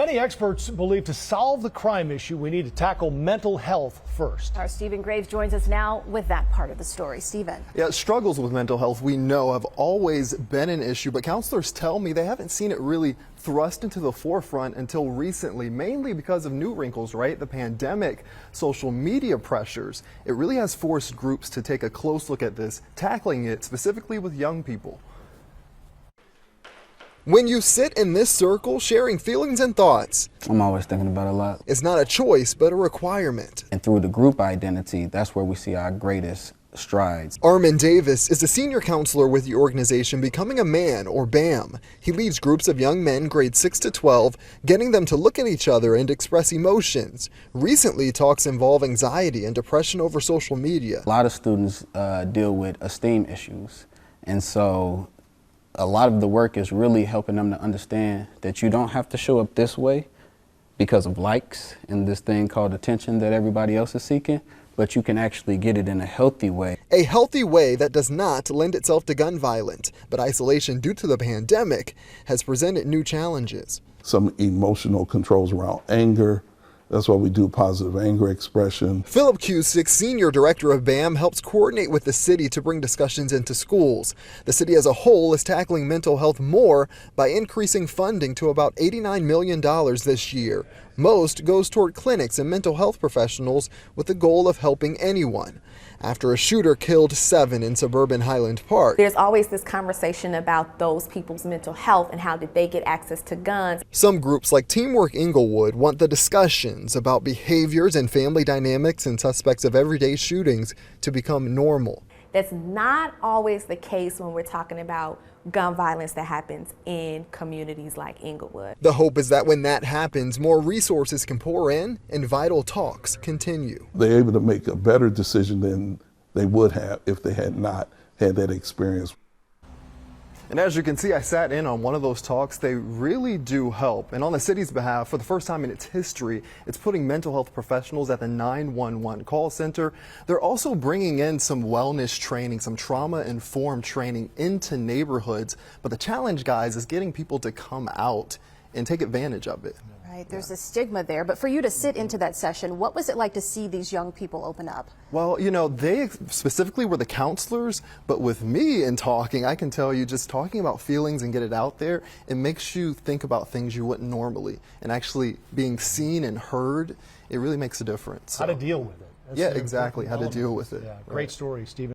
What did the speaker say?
Many experts believe to solve the crime issue, we need to tackle mental health first. Our Stephen Graves joins us now with that part of the story. Stephen. Yeah, struggles with mental health, we know, have always been an issue, but counselors tell me they haven't seen it really thrust into the forefront until recently, mainly because of new wrinkles, right? The pandemic, social media pressures. It really has forced groups to take a close look at this, tackling it specifically with young people. When you sit in this circle sharing feelings and thoughts, I'm always thinking about it a lot. It's not a choice, but a requirement. And through the group identity, that's where we see our greatest strides. Armin Davis is a senior counselor with the organization Becoming a Man, or BAM. He leads groups of young men grades 6 to 12, getting them to look at each other and express emotions. Recently, talks involve anxiety and depression over social media. A lot of students deal with esteem issues, and so a lot of the work is really helping them to understand that you don't have to show up this way because of likes and this thing called attention that everybody else is seeking, but you can actually get it in a healthy way. A healthy way that does not lend itself to gun violence, but isolation due to the pandemic has presented new challenges. Some emotional controls around anger. That's why we do positive anger expression. Philip Cusick, senior director of BAM, helps coordinate with the city to bring discussions into schools. The city as a whole is tackling mental health more by increasing funding to about $89 million this year. Most goes toward clinics and mental health professionals with the goal of helping anyone. After a shooter killed 7 in suburban Highland Park, there's always this conversation about those people's mental health and how did they get access to guns. Some groups like Teamwork Inglewood want the discussions about behaviors and family dynamics in suspects of everyday shootings to become normal. That's not always the case when we're talking about gun violence that happens in communities like Inglewood. The hope is that when that happens, more resources can pour in and vital talks continue. They're able to make a better decision than they would have if they had not had that experience. And as you can see, I sat in on one of those talks. They really do help. And on the city's behalf, for the first time in its history, it's putting mental health professionals at the 911 call center. They're also bringing in some wellness training, some trauma-informed training into neighborhoods. But the challenge, guys, is getting people to come out and take advantage of it. Right, there's a stigma there, but for you to sit into that session, what was it like to see these young people open up? Well, you know, they specifically were the counselors, but with me in talking, I can tell you just talking about feelings and get it out there, it makes you think about things you wouldn't normally, and actually being seen and heard, it really makes a difference. How to deal with it. Yeah, exactly, how to deal with it. Yeah, great story, Stephen.